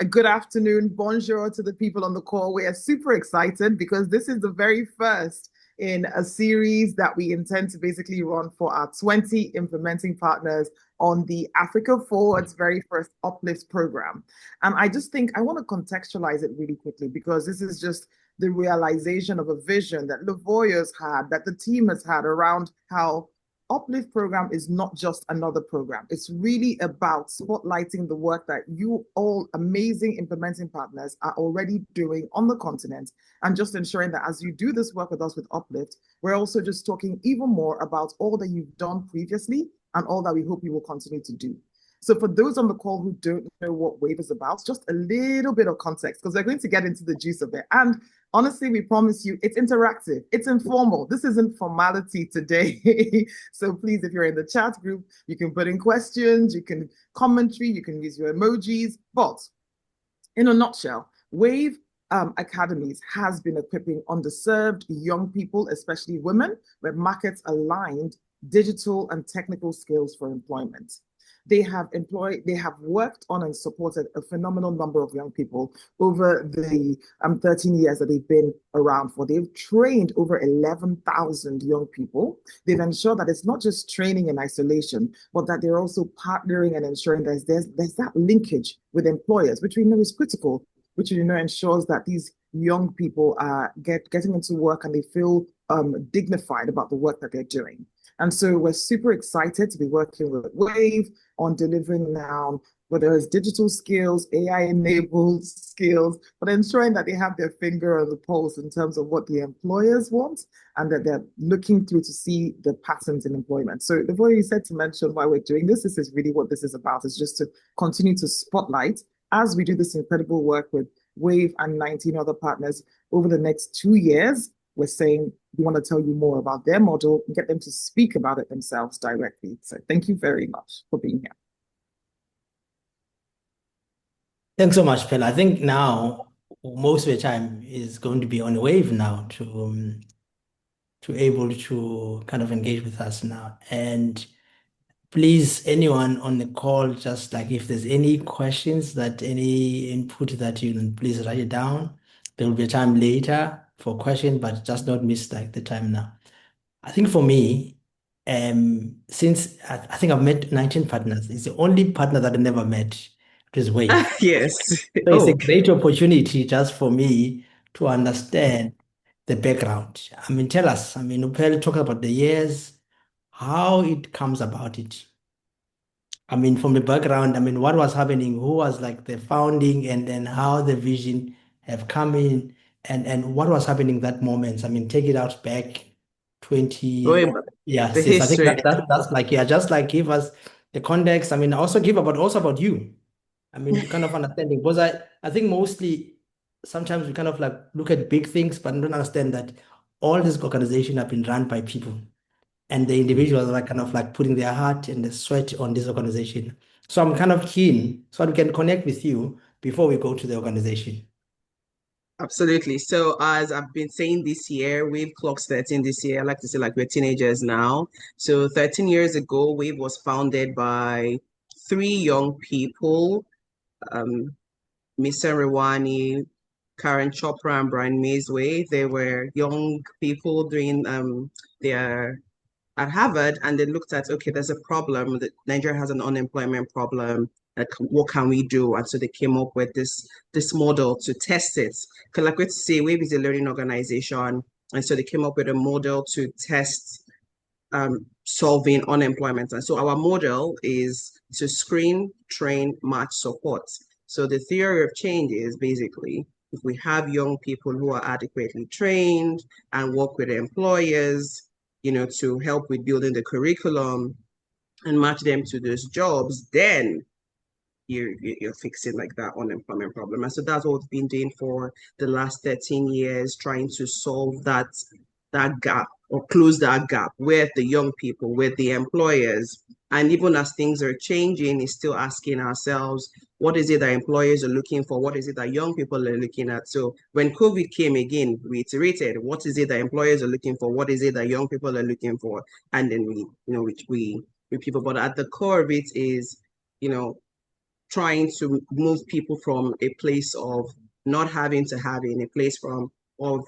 Good afternoon, bonjour to the people on the call. We are super excited because this is the very first in a series that we intend to basically run for our 20 implementing partners on the Africa Forward's very first Uplift program. And I just think I want to contextualize it really quickly because this is just the realization of a vision that Lavoya's had, that the team has had around how Uplift program is not just another program. It's really about spotlighting the work that you all amazing implementing partners are already doing on the continent and just ensuring that as you do this work with us with Uplift, we're also just talking even more about all that you've done previously and all that we hope you will continue to do. So for those on the call who don't know what Wave is about, just a little bit of context because we're going to get into the juice of it. And honestly, we promise you it's interactive, it's informal. This isn't formality today. So please, if you're in the chat group, you can put in questions, you can commentary, you can use your emojis. But in a nutshell, Wave Academies has been equipping underserved young people, especially women, with market aligned digital and technical skills for employment. They have worked on and supported a phenomenal number of young people over the 13 years that they've been around for. They've trained over 11,000 young people. They've ensured that it's not just training in isolation, but that they're also partnering and ensuring there's that linkage with employers, which we know is critical, which we know ensures that these young people are getting into work and they feel dignified about the work that they're doing. And so we're super excited to be working with Wave on delivering now, whether it's digital skills, AI-enabled skills, but ensuring that they have their finger on the pulse in terms of what the employers want and that they're looking through to see the patterns in employment. So the way you said to mention why we're doing this is really what this is about, is just to continue to spotlight as we do this incredible work with Wave and 19 other partners over the next 2 years. We're saying we want to tell you more about their model and get them to speak about it themselves directly. So thank you very much for being here. Thanks so much, Pella. I think now most of the time is going to be on Wave now to able to kind of engage with us now. And please, anyone on the call, just like if there's any questions that any input that you please write it down. There will be a time later for questions, but just don't miss like the time now. I think for me, since I think I've met 19 partners, it's the only partner that I never met, which is Wave. Yes. So it's a Oh, great opportunity just for me to understand the background. I mean, tell us, I mean, Upel talk about the years, how it comes about it. I mean, from the background, I mean, what was happening, who was like the founding, and then how the vision have come in, and what was happening that moment. I mean, take it out back 20, wait, yeah, the sis. I think history. that's like, yeah, just like give us the context. I mean, also give about also about you. I mean, to kind of understanding, because I think mostly sometimes we kind of like look at big things, but don't understand that all these organizations have been run by people and the individuals are kind of like putting their heart and the sweat on this organization. So I'm kind of keen so we can connect with you before we go to the organization. Absolutely. So as I've been saying this year, Wave clocks 13 this year. I like to say like we're teenagers now. So 13 years ago, Wave was founded by three young people, um, Mr. Rewani, Karen Chopra, and Brian Mazeway. They were young people doing their at Harvard, and they looked at, okay, there's a problem that Nigeria has an unemployment problem. Like, what can we do? And so they came up with this model to test it. Because like we say, Wave is a learning organization, and so they came up with a model to test solving unemployment. And so our model is to screen, train, match, support. So the theory of change is basically if we have young people who are adequately trained and work with employers, to help with building the curriculum and match them to those jobs, then you're fixing like that unemployment problem. And so that's what we've been doing for the last 13 years, trying to solve that gap or close that gap with the young people, with the employers. And even as things are changing, it's still asking ourselves, what is it that employers are looking for? What is it that young people are looking at? So when COVID came again, we iterated, what is it that employers are looking for? What is it that young people are looking for? And then we people, but at the core of it is, you know, trying to move people from a place of not having to having, a place of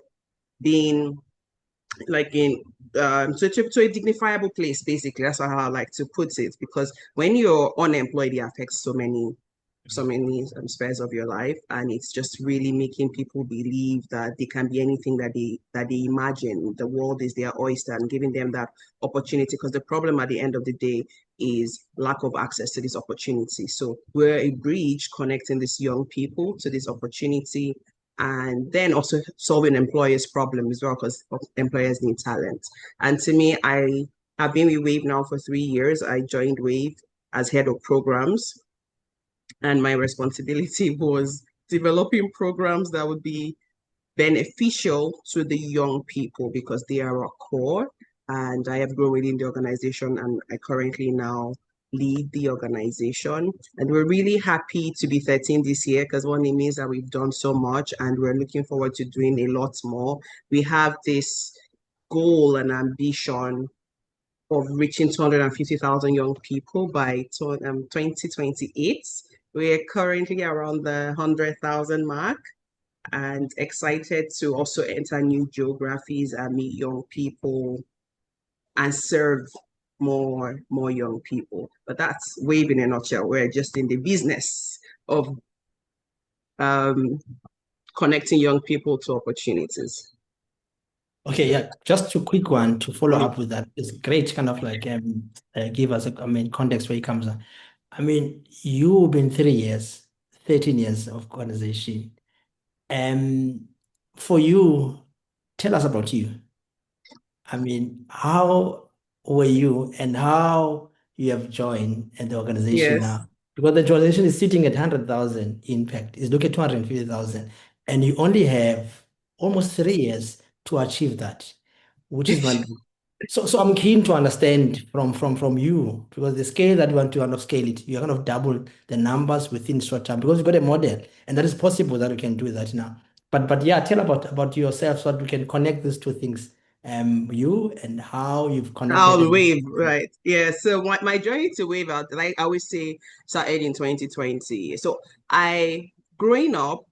being like in to a dignifiable place, basically. That's how I like to put it. Because when you're unemployed, it affects so many spheres of your life, and it's just really making people believe that they can be anything that they imagine. The world is their oyster, and giving them that opportunity. Because the problem at the end of the day is lack of access to this opportunity. So we're a bridge connecting these young people to this opportunity, and then also solving employers' problem as well, because employers need talent. And to me, I have been with Wave now for 3 years. I joined Wave as head of programs, and my responsibility was developing programs that would be beneficial to the young people, because they are our core. And I have grown within the organization, and I currently now lead the organization. And we're really happy to be 13 this year, because one, it means that we've done so much, and we're looking forward to doing a lot more. We have this goal and ambition of reaching 250,000 young people by 2028. We're currently around the 100,000 mark, and excited to also enter new geographies and meet young people and serve more young people. But that's Wave in a nutshell. We're just in the business of connecting young people to opportunities. Okay, yeah, just a quick one to follow up with that. It's great, kind of like give us context where it comes. I mean, you've been 3 years, 13 years of organization. For you, tell us about you. I mean, how were you and how you have joined the organization Yes. now? Because the organization is sitting at 100,000 impact, is looking at 250,000, and you only have almost 3 years to achieve that, which is my so I'm keen to understand from you, because the scale that you want to kind of scale it, you kind of double the numbers within short time, because you've got a model, and that is possible that we can do that now. But yeah, tell about yourself so that we can connect these two things. You and how you've connected I'll and Wave, right? Yeah. So my journey to Wave out, like I always say, started in 2020. So growing up,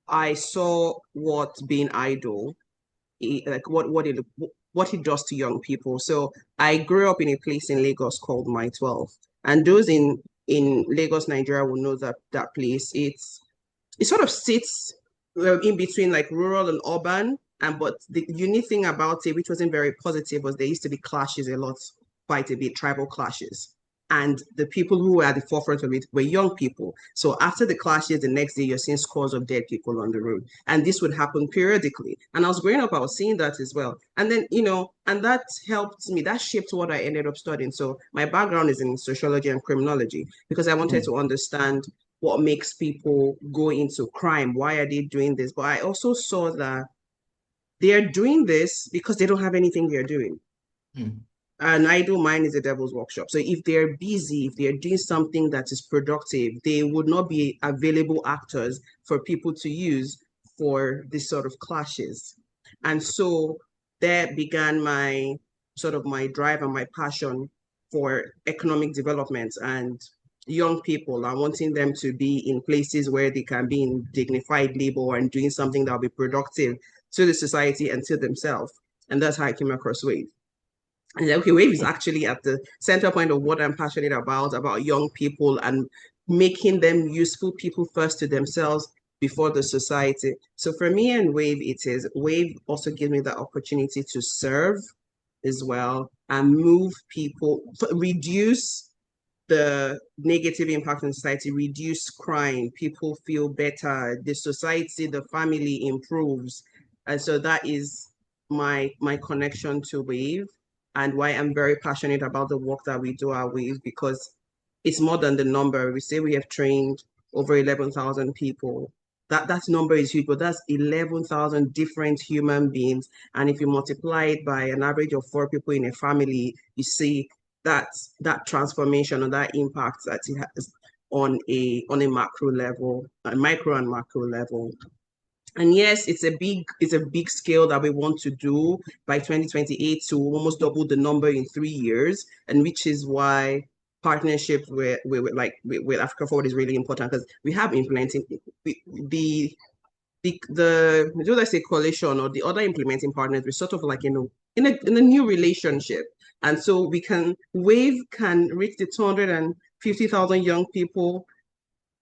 I saw what being idle, like what it does to young people. So I grew up in a place in Lagos called My 12, and those in Lagos, Nigeria, will know that place. It sort of sits in between like rural and urban. And but the unique thing about it, which wasn't very positive, was there used to be clashes a lot, quite a bit, tribal clashes. And the people who were at the forefront of it were young people. So after the clashes, the next day you're seeing scores of dead people on the road. And this would happen periodically. And I was growing up, I was seeing that as well. And then, and that helped me, that shaped what I ended up studying. So my background is in sociology and criminology, because I wanted to understand what makes people go into crime. Why are they doing this? But I also saw that they're doing this because they don't have anything they're doing. An idle mind is a devil's workshop. So if they're busy, if they're doing something that is productive, they would not be available actors for people to use for this sort of clashes. And so there began my drive and my passion for economic development and young people, and wanting them to be in places where they can be in dignified labor and doing something that will be productive to the society and to themselves. And that's how I came across Wave. And okay, Wave is actually at the center point of what I'm passionate about young people and making them useful people first to themselves before the society. So for me and Wave, Wave also gives me the opportunity to serve as well and move people, reduce the negative impact on society, reduce crime, people feel better, the society, the family improves. And so that is my connection to Wave, and why I'm very passionate about the work that we do at Wave, because it's more than the number. We say we have trained over 11,000 people. That number is huge, but that's 11,000 different human beings. And if you multiply it by an average of 4 people in a family, you see that transformation or that impact that it has on a macro level, a micro and macro level. And yes, it's a big scale that we want to do by 2028 to almost double the number in 3 years, and which is why partnership with Africa Forward is really important because we have implementing the do I say coalition or the other implementing partners. We're sort of like in a new relationship, and so Wave can reach the 250,000 young people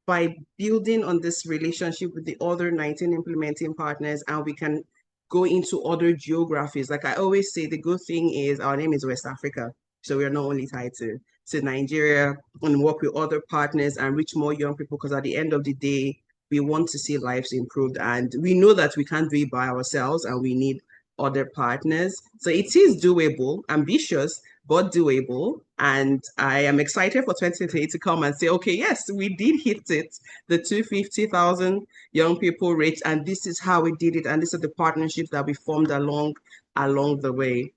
by building on this relationship with the other 19 implementing partners, and we can go into other geographies. Like I always say, the good thing is our name is West Africa. So we're not only tied to Nigeria and work with other partners and reach more young people, because at the end of the day, we want to see lives improved. And we know that we can't do it by ourselves and we need other partners. So it is doable, ambitious, but doable. And I am excited for 2020 to come and say, okay, yes, we did hit it. The 250,000 young people reached, and this is how we did it. And these are the partnerships that we formed along the way.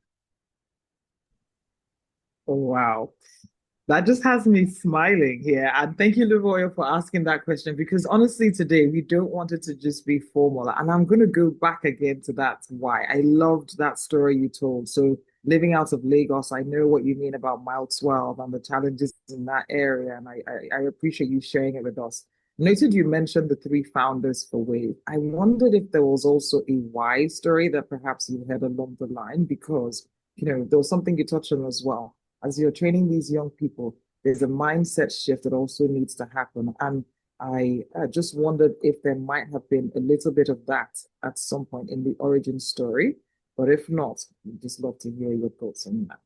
Oh, wow. That just has me smiling here. And thank you, Livoya, for asking that question, because honestly, today we don't want it to just be formal. And I'm going to go back again to that why. I loved that story you told. So living out of Lagos, I know what you mean about mile 12 and the challenges in that area. And I appreciate you sharing it with us. Noted you mentioned the three founders for Wave. I wondered if there was also a why story that perhaps you had along the line, because, there was something you touched on as well. As you're training these young people, there's a mindset shift that also needs to happen. And I just wondered if there might have been a little bit of that at some point in the origin story. But if not, I'd just love to hear your thoughts on that.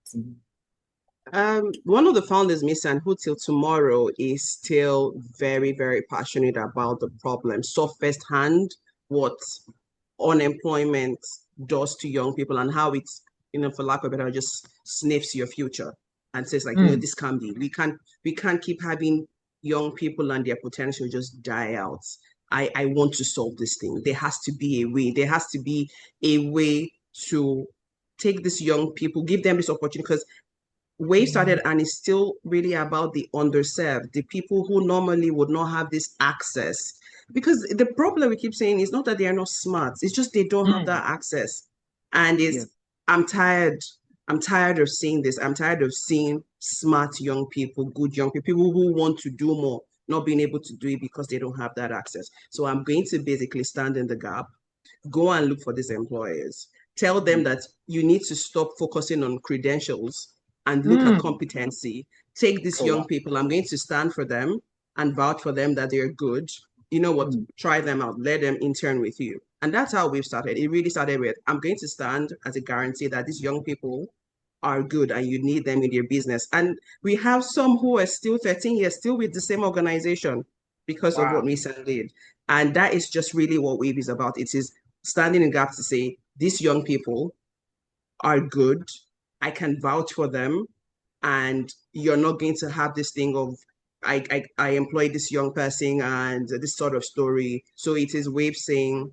One of the founders, Misan, who till tomorrow is still very, very passionate about the problem, saw firsthand what unemployment does to young people and how it's, for lack of a better, just sniffs your future and says like, no, this can't be. We can't keep having young people and their potential just die out. I want to solve this thing. There has to be a way. There has to be a way to take these young people, give them this opportunity, because Wave started and it's still really about the underserved, the people who normally would not have this access. Because the problem we keep saying is not that they are not smart, it's just they don't have that access. And I'm tired of seeing this. I'm tired of seeing smart young people, good young people who want to do more, not being able to do it because they don't have that access. So I'm going to basically stand in the gap, go and look for these employers, tell them that you need to stop focusing on credentials and look at competency. Take these young people, I'm going to stand for them and vouch for them that they're good. You know what, try them out, let them intern with you. And that's how we've started. It really started with, I'm going to stand as a guarantee that these young people are good and you need them in your business. And we have some who are still 13 years, still with the same organization because of what Misan did. And that is just really what Wave is about. It is standing in gaps to say, these young people are good, I can vouch for them, and you're not going to have this thing of, I employed this young person and this sort of story. So it is Wave saying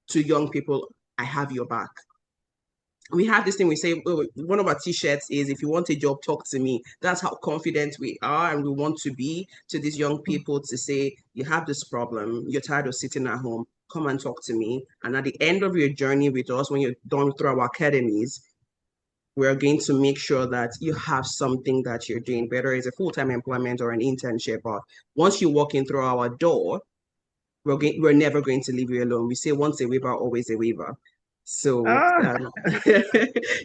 to young people, I have your back. We have this thing, we say, one of our t-shirts is, if you want a job, talk to me. That's how confident we are and we want to be to these young people, to say, you have this problem, you're tired of sitting at home, come and talk to me. And at the end of your journey with us, when you're done through our academies, we're going to make sure that you have something that you're doing, whether it's a full-time employment or an internship. Or once you walk in through our door, we're never going to leave you alone. We say, once a weaver, always a weaver. So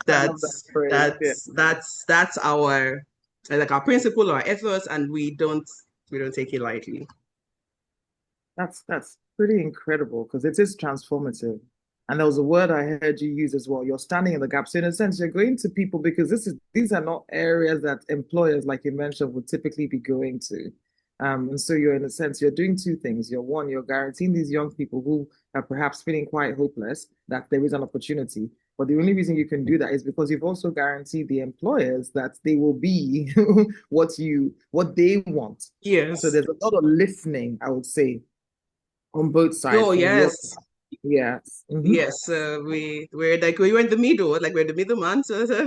that's our our principle, our ethos, and we don't take it lightly. That's pretty incredible, because it is transformative. And there was a word I heard you use as well. You're standing in the gap. So in a sense, you're going to people because these are not areas that employers, like you mentioned, would typically be going to. And so you're, in a sense, you're doing two things. You're guaranteeing these young people who are perhaps feeling quite hopeless that there is an opportunity. But the only reason you can do that is because you've also guaranteed the employers that they will be what they want. Yes. So there's a lot of listening, I would say, on both sides. Oh, yes. Yes. Yes, we're in the middle, like we're the middleman. So that's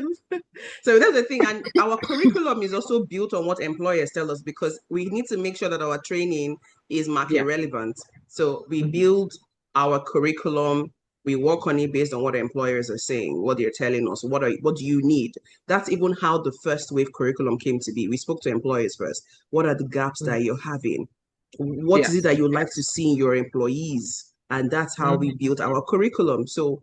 the thing. And our curriculum is also built on what employers tell us, because we need to make sure that our training is market relevant. So we build our curriculum We work on it based on what the employers are saying, what they're telling us, what do you need? That's even how the first wave curriculum came to be. We spoke to employers first. What are the gaps that you're having? What is it that you'd like to see in your employees? And that's how we built our curriculum. So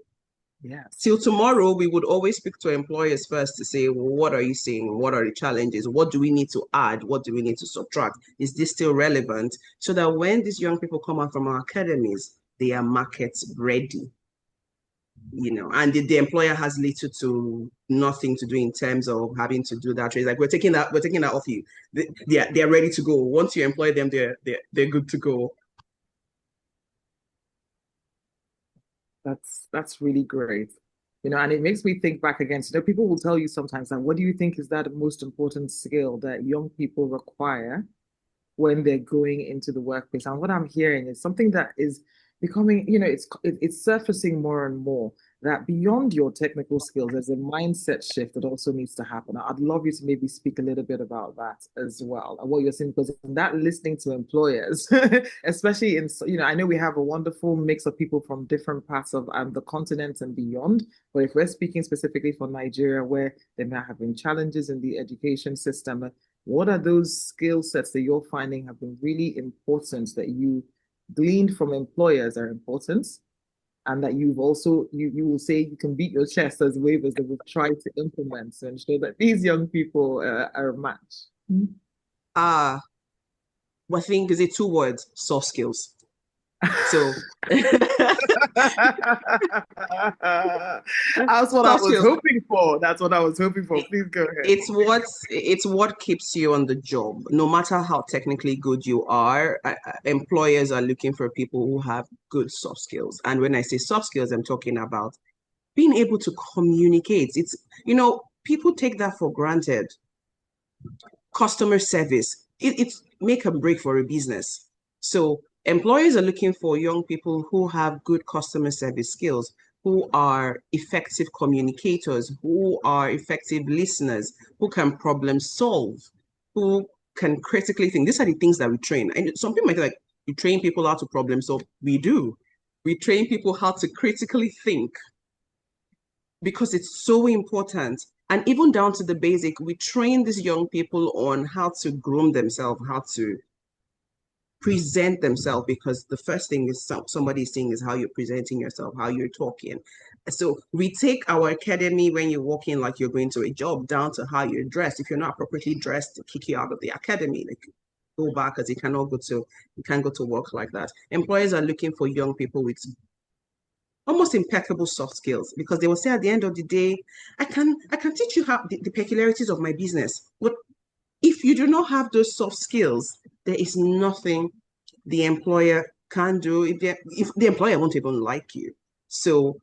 till tomorrow, we would always speak to employers first to say, well, what are you seeing? What are the challenges? What do we need to add? What do we need to subtract? Is this still relevant? So that when these young people come out from our academies, they are market ready. And the employer has little to nothing to do in terms of having to do that. It's like we're taking that off you. They're ready to go. Once you employ them, they're good to go. That's really great. And it makes me think back again. People will tell you sometimes that what do you think is that most important skill that young people require when they're going into the workplace? And what I'm hearing is something that is becoming, it's surfacing more and more, that beyond your technical skills, there's a mindset shift that also needs to happen. I'd love you to maybe speak a little bit about that as well, and what you're saying, because that listening to employers, especially I know we have a wonderful mix of people from different parts of the continent and beyond, but if we're speaking specifically for Nigeria, where there may have been challenges in the education system, what are those skill sets that you're finding have been really important that you gleaned from employers are important, and that you've also, you will say you can beat your chest as waivers that we've tried to implement to ensure that these young people are matched? I think is it 2 words: soft skills. So that's what I was hoping for. That's what I was hoping for. Please go ahead. It's what keeps you on the job. No matter how technically good you are, employers are looking for people who have good soft skills. And when I say soft skills, I'm talking about being able to communicate. It's, people take that for granted. Customer service, it's make a break for a business. So employers are looking for young people who have good customer service skills, who are effective communicators, who are effective listeners, who can problem solve, who can critically think. These are the things that we train. And some people might be like, you train people how to problem solve. We do. We train people how to critically think, because it's so important. And even down to the basic, we train these young people on how to groom themselves, how to present themselves, because the first thing is somebody's seeing is how you're presenting yourself, how you're talking. So we take our academy, when you walk in like you're going to a job, down to how you're dressed. If you're not appropriately dressed, to kick you out of the academy, like go back, because you can't go to work like that. Employers are looking for young people with almost impeccable soft skills, because they will say at the end of the day, I can teach you how the peculiarities of my business. But if you do not have those soft skills, there is nothing the employer can do. If the employer won't even like you. So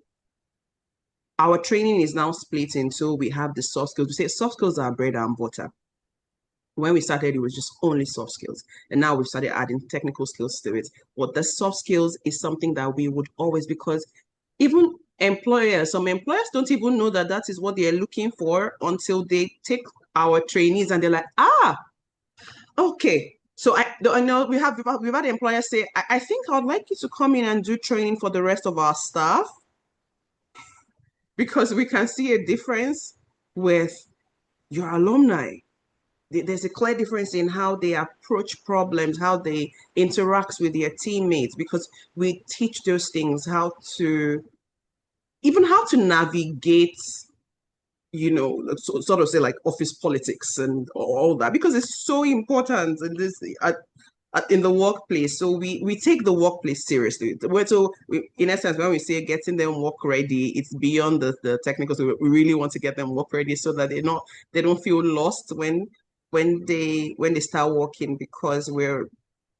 our training is now split into, we have the soft skills. We say soft skills are bread and butter. When we started, it was just only soft skills. And now we've started adding technical skills to it. But the soft skills is something that we would always, because even some employers don't even know that is what they're looking for until they take our trainees and they're like, okay. So I know we've had employers say, I think I'd like you to come in and do training for the rest of our staff, because we can see a difference with your alumni. There's a clear difference in how they approach problems, how they interact with their teammates, because we teach those things, how to navigate, sort of say like office politics and all that, because it's so important in this in the workplace. So we take the workplace seriously. In essence, when we say getting them work ready, it's beyond the technical. So we really want to get them work ready so that they don't feel lost when they start working, because we're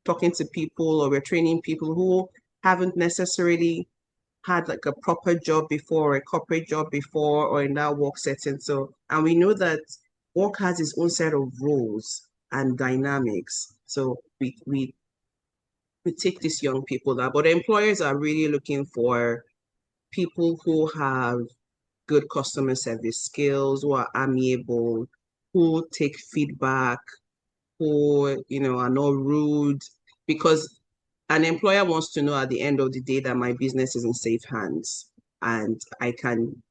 talking to people or we're training people who haven't necessarily had like a proper job before, or a corporate job before, or in that work setting. So, and we know that work has its own set of rules and dynamics. So we take these young people that, but employers are really looking for people who have good customer service skills, who are amiable, who take feedback, who are not rude, because an employer wants to know at the end of the day that my business is in safe hands, and I can,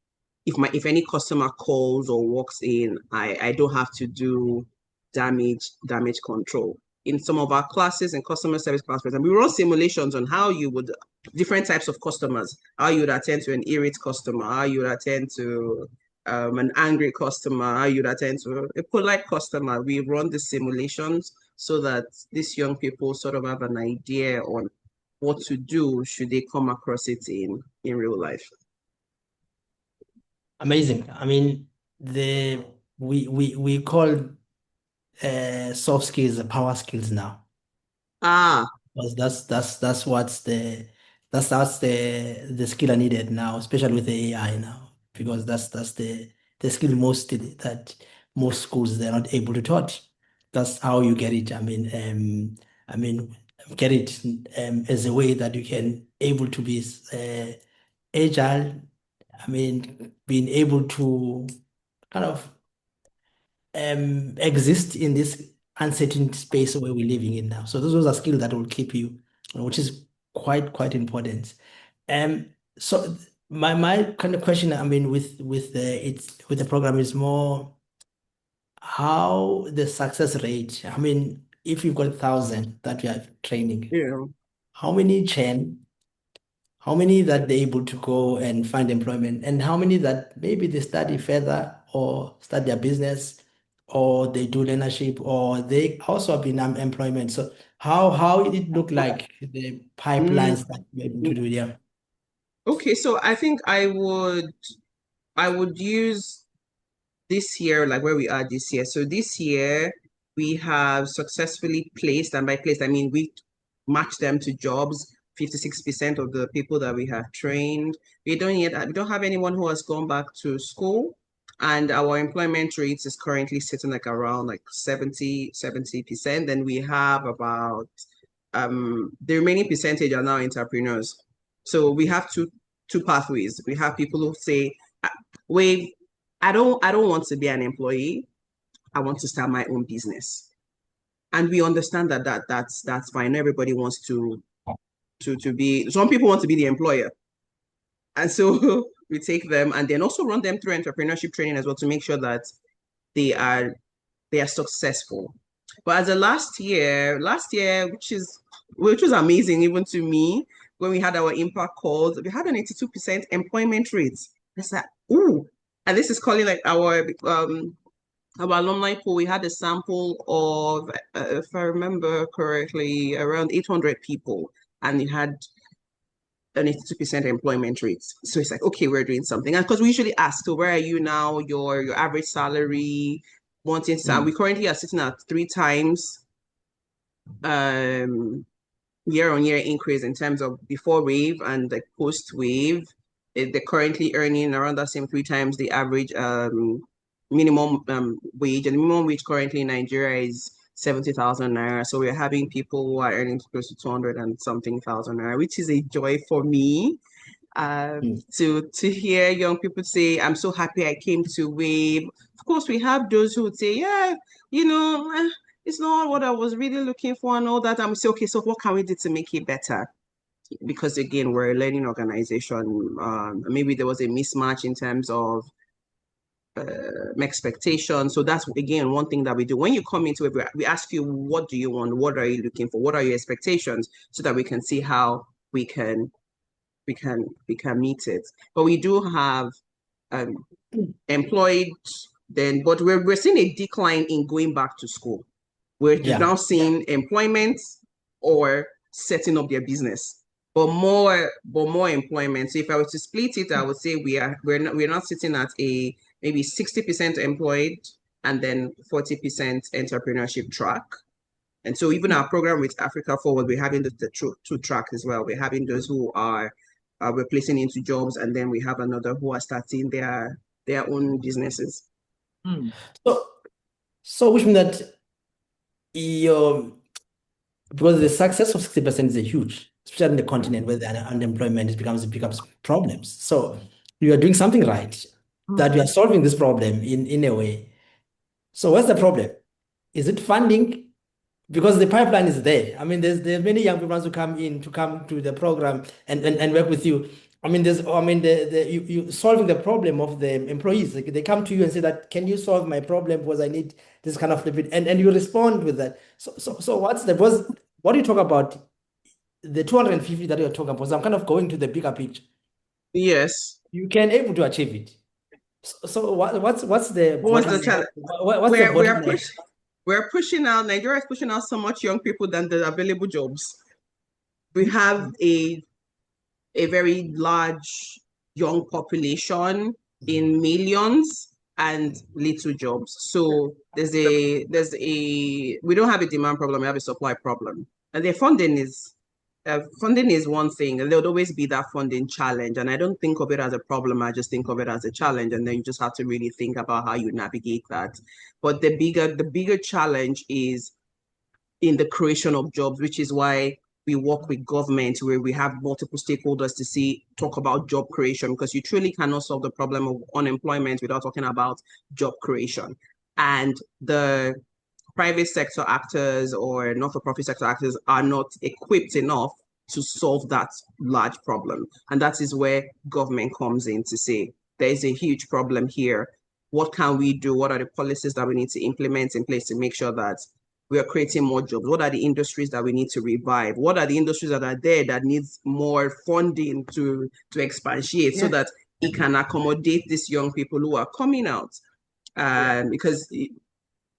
if any customer calls or walks in, I don't have to do damage control. In some of our classes and customer service classes, and we run simulations on how you would, different types of customers, how you would attend to an irate customer, how you would attend to an angry customer, how you'd attend to a polite customer. We run the simulations so that these young people sort of have an idea on what to do should they come across it in real life. Amazing. I mean, we call soft skills the power skills now. Ah, Because that's the skill I needed now, especially with the AI now. Because that's the skill that most schools they're not able to teach. That's how you get it. I mean, get it as a way that you can able to be agile. I mean, being able to kind of exist in this uncertain space where we're living in now. So those are skills that will keep you, which is quite important. So my kind of question, I mean, with the program is more how the success rate. I mean, if you've got 1,000 that we are training, yeah. how many how many that they're able to go and find employment, and how many that maybe they study further or start their business or they do leadership or they also have been employment. So how it look like the Mm, pipelines that you're able to do, yeah. okay, so I think I would use this year, like where we are this year. So this year we have successfully placed, and by placed I mean we matched them to jobs. 56% of the people that we have trained. We don't have anyone who has gone back to school. And our employment rates is currently sitting like around like 70%. Then we have about the remaining percentage are now entrepreneurs. So we have two pathways. We have people who say, wait, I don't want to be an employee. I want to start my own business. And we understand that's fine. Everybody wants to be, some people want to be the employer. And so we take them and then also run them through entrepreneurship training as well to make sure that they are they are successful. But as a last year, which was amazing even to me, when we had our impact calls, we had an 82% employment rate. It's like, ooh, and this is calling like our alumni pool. We had a sample of, if I remember correctly, around 800 people, and it had an 82% employment rate. So it's like, okay, we're doing something. And because we usually ask, so where are you now? Your average salary, wanting to, we currently are sitting at 3 times year-on-year increase in terms of before wave and like post-wave. They're currently earning around that same 3 times the average minimum wage. And the minimum wage currently in Nigeria is 70,000 naira. So we're having people who are earning close to 200 and something thousand naira, which is a joy for me. To hear young people say, I'm so happy I came to Wave. Of course, we have those who would say, yeah, it's not what I was really looking for and all that. I'm say, okay, so what can we do to make it better? Because again, we're a learning organization. Maybe there was a mismatch in terms of expectations. So that's again one thing that we do. When you come into it, we ask you, what do you want? What are you looking for? What are your expectations? So that we can see how we can meet it. But we do have employed then, but we're seeing a decline in going back to school. We're now seeing employment or setting up their business, but more employment. So if I were to split it, I would say we're not sitting at a maybe 60% employed and then 40% entrepreneurship track. And so even our program with Africa Forward, we're having the two track as well. We're having those who are replacing into jobs, and then we have another who are starting their own businesses. So which means that because the success of 60% is a huge, especially in the continent where the unemployment becomes problems. So you are doing something right, that you are solving this problem in a way. So what's the problem? Is it funding? because the pipeline is there. I mean, there's many young people who come to the program and work with you. I mean, you solving the problem of the employees. Like, they come to you and say that, can you solve my problem because I need this kind of limit, and you respond with that. So what do you talk about the 250 that you're talking about? So I'm kind of going to the bigger picture. Yes. You can able to achieve it. So what's the challenge? We're pushing out, Nigeria is pushing out so much young people than the available jobs. We have a very large young population in millions and little jobs. So we don't have a demand problem, we have a supply problem. And the funding is one thing, and there'll always be that funding challenge. And I don't think of it as a problem, I just think of it as a challenge. And then you just have to really think about how you navigate that. But the bigger challenge is in the creation of jobs, which is why we work with government, where we have multiple stakeholders to talk about job creation, because you truly cannot solve the problem of unemployment without talking about job creation. And the private sector actors or not-for-profit sector actors are not equipped enough to solve that large problem. And that is where government comes in to say, there is a huge problem here. What can we do? What are the policies that we need to implement in place to make sure that we are creating more jobs? What are the industries that we need to revive? What are the industries that are there that needs more funding to expatiate so that it can accommodate these young people who are coming out? Because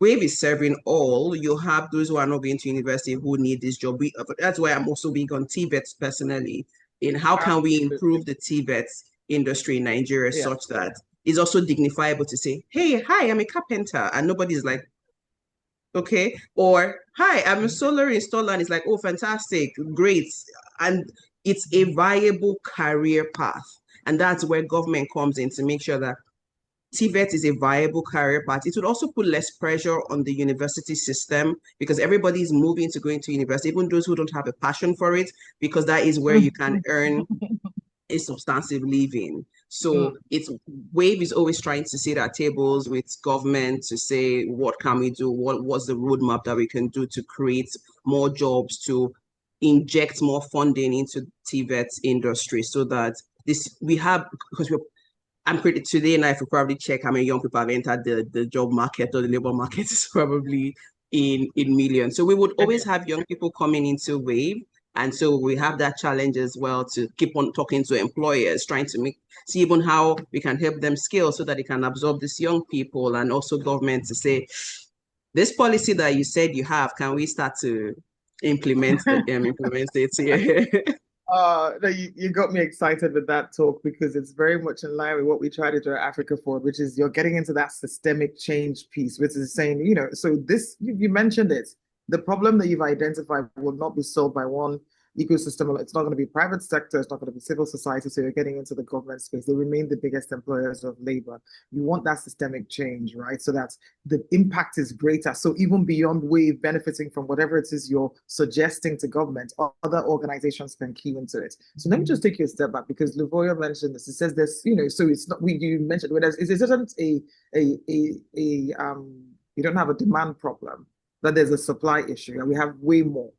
WAVE is serving all. You have those who are not going to university who need this job. That's why I'm also big on TVETs personally, in how can we improve the TVETs industry in Nigeria such that it's also dignifiable to say, hey, hi, I'm a carpenter, and nobody's like, okay, or hi, I'm a solar installer, and it's like, oh, fantastic, great. And it's a viable career path. And that's where government comes in to make sure that TVET is a viable career path. It would also put less pressure on the university system, because everybody is moving to going to university, even those who don't have a passion for it, because that is where you can earn a substantive living. So WAVE is always trying to sit at tables with government to say, what can we do? What's the roadmap that we can do to create more jobs, to inject more funding into TVET industry, so that I'm pretty today, and if you probably check how many young people have entered the job market or the labor market, is probably in millions. So we would always have young people coming into WAVE. And so we have that challenge as well, to keep on talking to employers, trying to see even how we can help them scale so that they can absorb these young people, and also government to say, this policy that you said you have, can we start to implement it here? No, you got me excited with that talk, because it's very much in line with what we try to do at Africa Forward, which is you're getting into that systemic change piece, which is saying, so this, you mentioned it, the problem that you've identified will not be solved by one ecosystem. It's not going to be private sector, it's not going to be civil society, so you're getting into the government space. They remain the biggest employers of labor. You want that systemic change, right? So that the impact is greater. So even beyond WAVE benefiting from whatever it is you're suggesting to government, other organizations can key into it. So let me just take you a step back, because Lavoya mentioned this. It says this, so it's not, you mentioned, it isn't you don't have a demand problem, that there's a supply issue, and we have way more.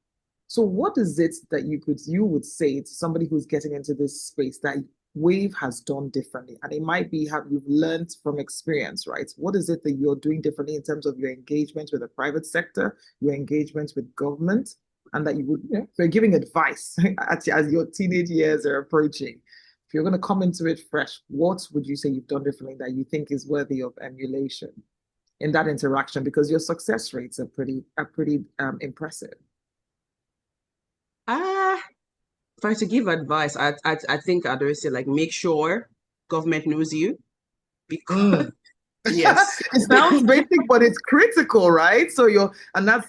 So what is it that you would say to somebody who's getting into this space that WAVE has done differently? And it might be how you've learned from experience, right? What is it that you're doing differently in terms of your engagement with the private sector, your engagement with government, and that you would, so you're giving advice as your teenage years are approaching. If you're going to come into it fresh, what would you say you've done differently that you think is worthy of emulation in that interaction? Because your success rates are pretty impressive. If I had to give advice, I think I'd always say, like, make sure government knows you, because yes, it sounds basic, but it's critical, right? So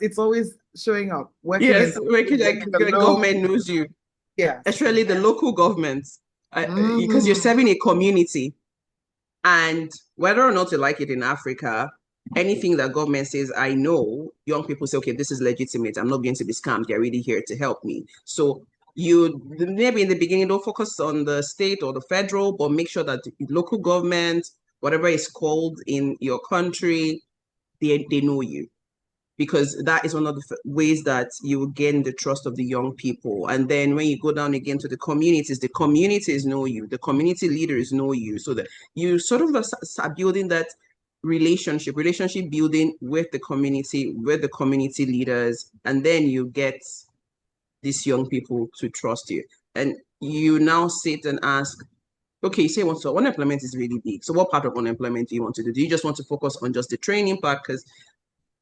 it's always showing up. Making like government knows you. Yeah, especially the local governments, because you're serving a community, and whether or not you like it in Africa, anything that government says, I know, young people say, okay, this is legitimate. I'm not going to be scammed. They're really here to help me. So you maybe in the beginning don't focus on the state or the federal, but make sure that the local government, whatever it's called in your country, they know you. because that is one of the ways that you will gain the trust of the young people. And then when you go down again to the communities know you, the community leaders know you, so that you sort of start building that relationship building with the community leaders, and then you get these young people to trust you. And you now sit and ask, okay, you say unemployment is really big. So what part of unemployment do you want to do? Do you just want to focus on just the training part? Because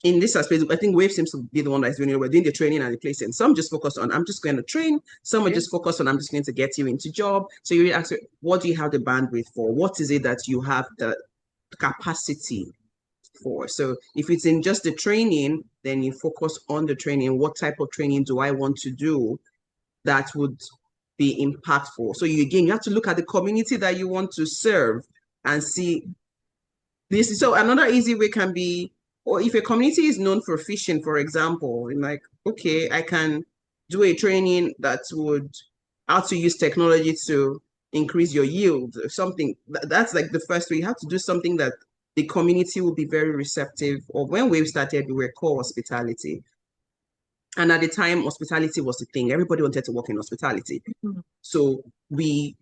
in this aspect, I think Wave seems to be the one that's doing it. We're doing the training and the placing. Some just focus on, I'm just going to train. Some are just focused on, I'm just going to get you into job. So you ask, what do you have the bandwidth for? What is it that you have the capacity for? So if it's in just the training, then you focus on the training. What type of training do I want to do that would be impactful? So you have to look at the community that you want to serve and see this. So another easy way can be, or if a community is known for fishing, for example, I'm like, okay, I can do a training that would how to use technology to increase your yield or something. That's like the first way. You have to do something that the community will be very receptive of. When Wave started, we were called hospitality. And at the time, hospitality was the thing. Everybody wanted to work in hospitality. Mm-hmm. So we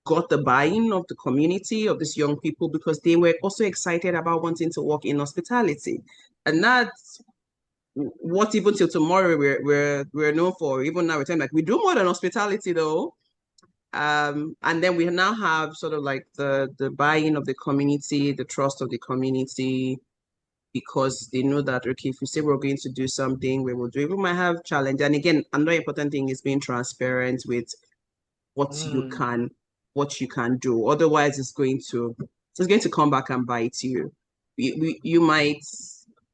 got the buy-in of the community, of these young people, because they were also excited about wanting to work in hospitality. And that's what even till tomorrow we're known for. Even now we're saying, like, we do more than hospitality though. And then we now have sort of like the buy-in of the community, the trust of the community, because they know that, okay, if we say we're going to do something, we will do it. We might have challenge. And again, another important thing is being transparent with what you can do. Otherwise, it's going to come back and bite you. You might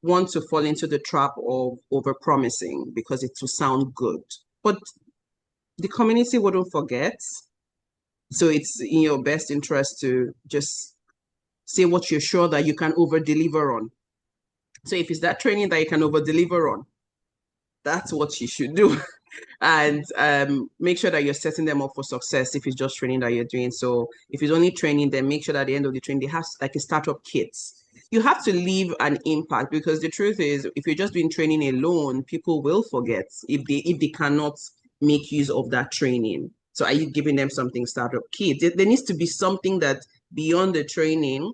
want to fall into the trap of over-promising because it will sound good. But the community wouldn't forget. So it's in your best interest to just say what you're sure that you can over-deliver on. So if it's that training that you can over-deliver on, that's what you should do. And make sure that you're setting them up for success if it's just training that you're doing. So if it's only training, then make sure that at the end of the training, they have like a startup kit. You have to leave an impact, because the truth is, if you're just doing training alone, people will forget if they cannot make use of that training. So are you giving them something startup kit? There needs to be something that beyond the training,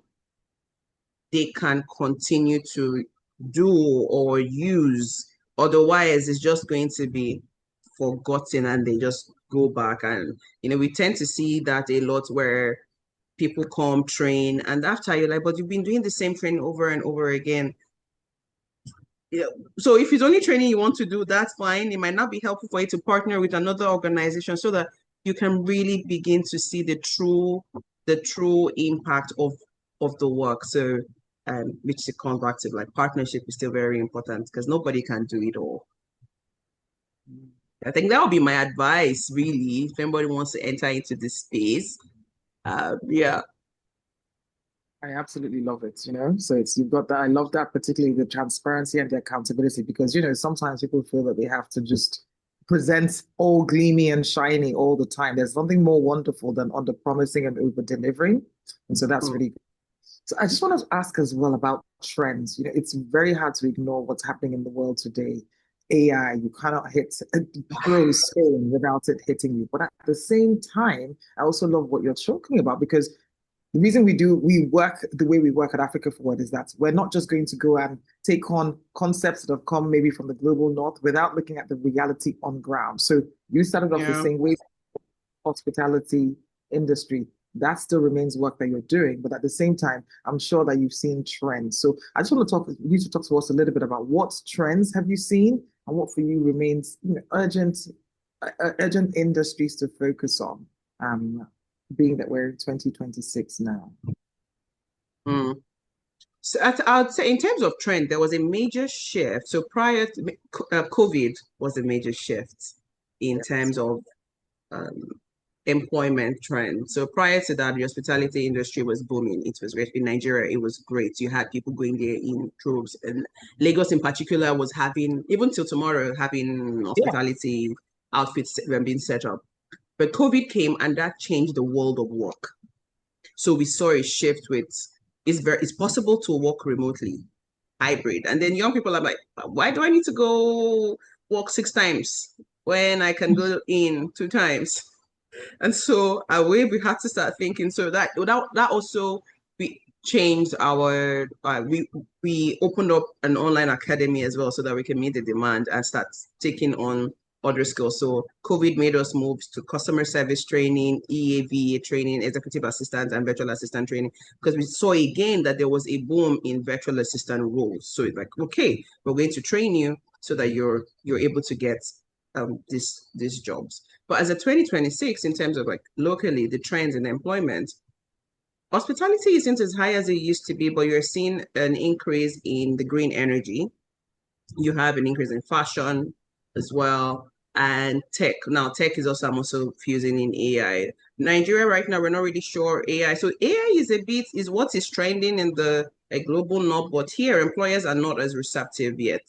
they can continue to do or use. Otherwise, it's just going to be forgotten and they just go back. And we tend to see that a lot, where people come train and after you're like, but you've been doing the same training over and over again. So if it's only training you want to do, that's fine. It might not be helpful for you to partner with another organization so that you can really begin to see the true impact of the work. So which comes back to like partnership is still very important, because nobody can do it all. I think that would be my advice, really, if anybody wants to enter into this space. Yeah. I absolutely love it, So you've got that. I love that, particularly the transparency and the accountability, because, sometimes people feel that they have to just present all gleamy and shiny all the time. There's nothing more wonderful than under-promising and over-delivering. And so that's really good. So I just want to ask as well about trends. It's very hard to ignore what's happening in the world today. AI, you cannot hit throw stone without it hitting you. But at the same time, I also love what you're talking about, because the reason we work the way we work at Africa Forward is that we're not just going to go and take on concepts that have come maybe from the global north without looking at the reality on ground. So you started off the same way, hospitality industry. That still remains work that you're doing, but at the same time, I'm sure that you've seen trends. So I just want to talk to us a little bit about what trends have you seen and what for you remains urgent industries to focus on, being that we're in 2026 now. So I would say in terms of trend, there was a major shift. So prior to COVID was a major shift in terms of employment trend. So prior to that, the hospitality industry was booming. It was great. In Nigeria, it was great. You had people going there in droves. And Lagos in particular was having, even till tomorrow, having hospitality outfits being set up. But COVID came and that changed the world of work. So we saw a shift with, it's possible to work remotely. hybrid. And then young people are like, why do I need to go work 6 times when I can go in 2 times? And so we had to start thinking. So that also we changed our we opened up an online academy as well so that we can meet the demand and start taking on other skills. So COVID made us move to customer service training, EAV training, executive assistant, and virtual assistant training, because we saw again that there was a boom in virtual assistant roles. So it's like, okay, we're going to train you so that you're able to get these jobs. But as of 2026, in terms of like locally, the trends in employment, hospitality isn't as high as it used to be, but you're seeing an increase in the green energy. You have an increase in fashion as well, and tech. Now, tech is also fusing in AI. Nigeria right now, we're not really sure AI. So AI is what is trending in the global north, but here employers are not as receptive yet.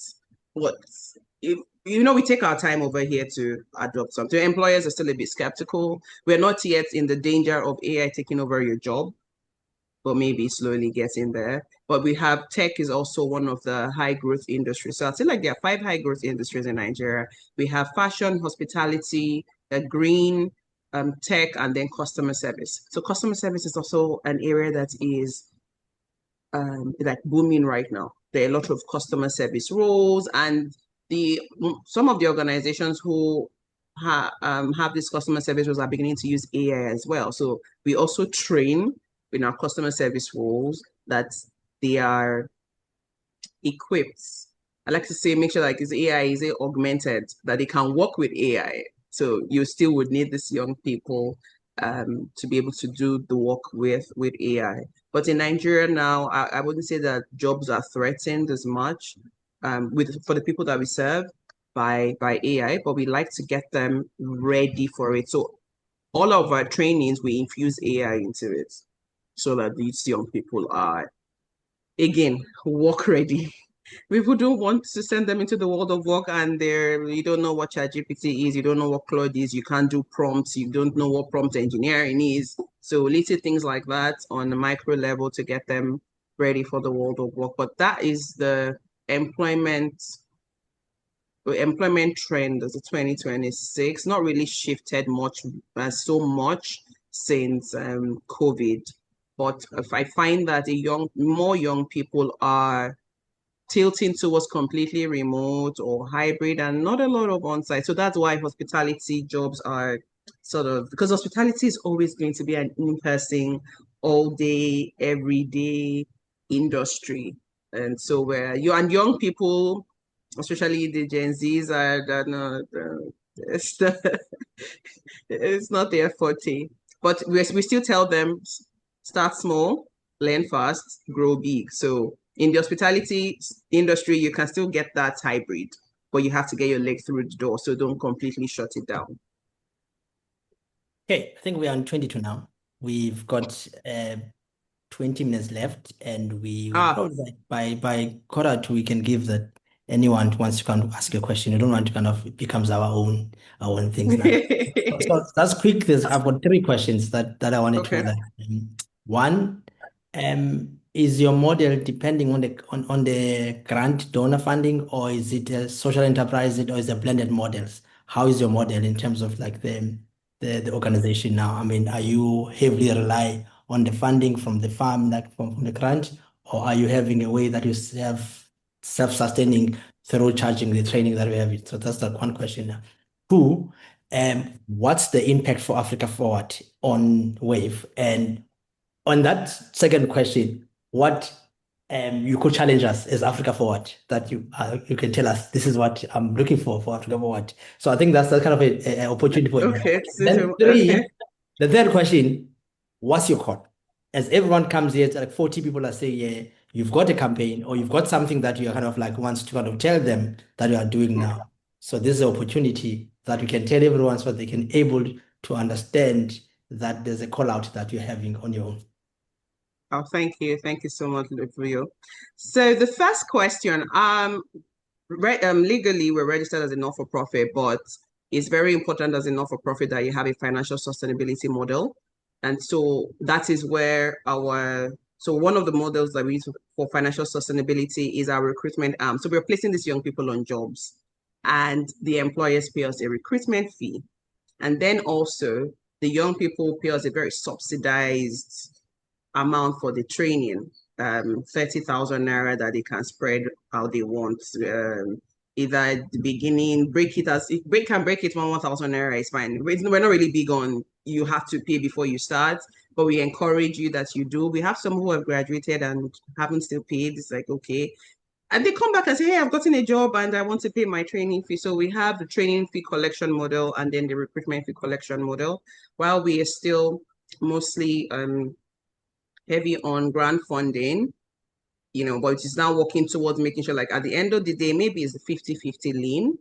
We take our time over here to adopt something. Employers are still a bit skeptical. We're not yet in the danger of AI taking over your job, but maybe slowly getting there. But we have tech is also one of the high growth industries. So I'd say like there are 5 high growth industries in Nigeria. We have fashion, hospitality, green, tech, and then customer service. So customer service is also an area that is like booming right now. There are a lot of customer service roles, and some of the organizations who have these customer service roles are beginning to use AI as well. So we also train in our customer service roles that they are equipped. I like to say, make sure like is AI is augmented, that they can work with AI. So you still would need these young people to be able to do the work with AI. But in Nigeria now, I wouldn't say that jobs are threatened as much for the people that we serve by AI, but we like to get them ready for it. So all of our trainings, we infuse AI into it so that these young people are, again, work ready. People don't want to send them into the world of work and you don't know what ChatGPT is, you don't know what Claude is, you can't do prompts, you don't know what prompt engineering is. So little things like that on a micro level to get them ready for the world of work. But that is the employment trend as a 2026, not really shifted so much since COVID. But if I find that more young people are tilting towards completely remote or hybrid and not a lot of on-site. So that's why hospitality jobs are because hospitality is always going to be an in-person, all day, every day industry. And so where young people, especially the Gen Zs, it's not their forte. But we still tell them, start small, learn fast, grow big. So in the hospitality industry, you can still get that hybrid, but you have to get your leg through the door. So don't completely shut it down. Okay, I think we are on 22 now. We've got 20 minutes left, and we will probably by 1:45 we can give that anyone who wants to come to ask a question. You don't want to kind of it becomes our own things now. So that's quick. I've got 3 questions that I wanted to know. One, is your model depending on the grant donor funding, or is it a social enterprise, or is it blended models? How is your model in terms of like the organization now? I mean, are you heavily rely on the funding from the farm, like from the grant, or are you having a way that you self-sustaining through charging the training that we have? So that's the one question now. 2, what's the impact for Africa Forward on Wave? And on that second question, what you could challenge us as Africa Forward, that you can tell us this is what I'm looking for Africa Forward. So I think that's kind of an opportunity for you. Then 3, the third question, what's your call? As everyone comes here, like 40 people are saying, yeah, you've got a campaign or you've got something that you kind of like wants to kind of tell them that you are doing now. So this is an opportunity that we can tell everyone so they can able to understand that there's a call out that you're having on your own. Oh, thank you. Thank you so much, Luvio. So the first question, legally, we're registered as a not-for-profit, but it's very important as a not-for-profit that you have a financial sustainability model. And so that is where our So one of the models that we use for financial sustainability is our recruitment arm. So we're placing these young people on jobs, and the employers pay us a recruitment fee. And then also the young people pay us a very subsidized amount for the training, 30,000 naira that they can spread how they want. Either at the beginning, break it 1,000 naira is fine. We're not really big on you have to pay before you start, but we encourage you that you do. We have some who have graduated and haven't still paid. It's like, okay. And they come back and say, hey, I've gotten a job and I want to pay my training fee. So we have the training fee collection model and then the recruitment fee collection model, while we are still mostly heavy on grant funding, but it is now working towards making sure, like, at the end of the day, maybe it's 50-50 lean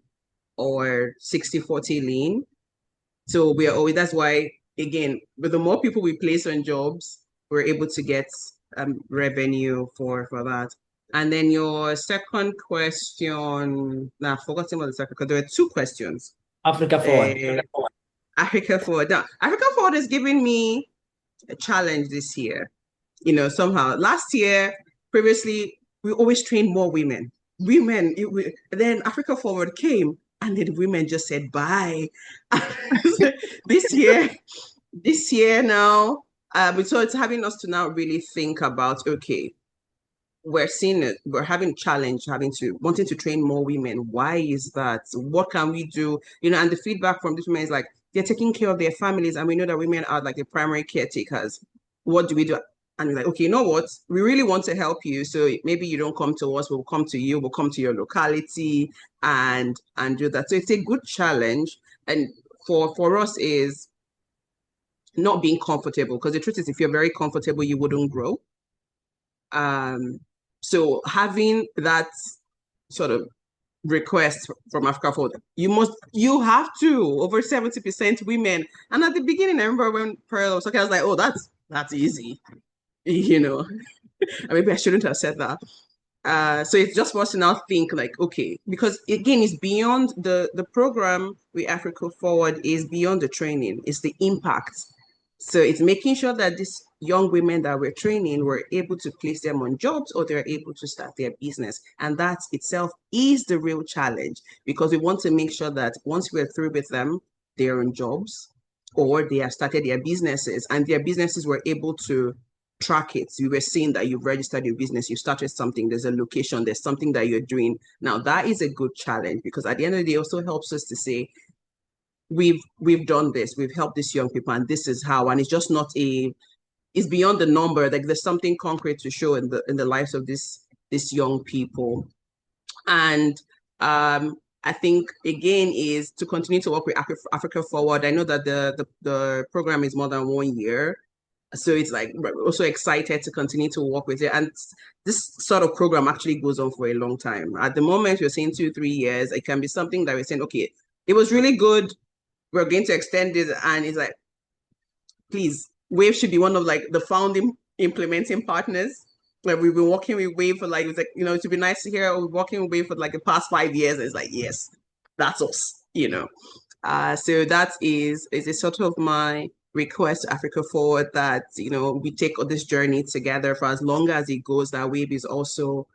or 60-40 lean. So we are always, that's why, again, with the more people we place on jobs, we're able to get revenue for that. And then your second question, I've forgotten what the second, because there were two questions. Africa Forward. Africa Forward. Now, Africa Forward is giving me a challenge this year. Somehow last year, previously, we always trained more women. Then Africa Forward came, and then women just said bye. This year now, so it's having us to now really think about, okay, we're seeing it, we're having a challenge, wanting to train more women. Why is that? What can we do? And the feedback from these women is like, they're taking care of their families, and we know that women are like the primary caretakers. What do we do? And we're like, okay, you know what? We really want to help you. So maybe you don't come to us, we'll come to you, we'll come to your locality and do that. So it's a good challenge. And for us is not being comfortable, because the truth is, if you're very comfortable, you wouldn't grow. So having that sort of request from Africa Forward, you have to, over 70% women. And at the beginning, I remember when Pearl was talking, I was like, oh, that's easy. Maybe I shouldn't have said that. So it's just for us to now think like, okay, because again, it's beyond the program with Africa Forward is beyond the training, it's the impact. So it's making sure that these young women that we're training, we're able to place them on jobs, or they're able to start their business. And that itself is the real challenge, because we want to make sure that once we're through with them, they're on jobs, or they have started their businesses, and their businesses were able to track it. You were seeing that you've registered your business, you started something, there's a location, there's something that you're doing. Now that is a good challenge, because at the end of the day, it also helps us to say, we've done this, we've helped these young people, and this is how. And it's just not it's beyond the number, like there's something concrete to show in the lives of these young people. And I think again is to continue to work with Africa Forward. I know that the program is more than 1 year, so it's like we're also excited to continue to work with it. And this sort of program actually goes on for a long time. At the moment, we're saying 2-3 years. It can be something that we're saying, okay, it was really good, we're going to extend it, and it's like, please, Wave should be one of like the founding implementing partners. Like we've been working with Wave for like, it's like, it would be nice to hear we're working with Wave for like the past 5 years. And it's like, yes, that's us, So that is a sort of my request to Africa Forward, that, we take this journey together for as long as it goes. That Wave is also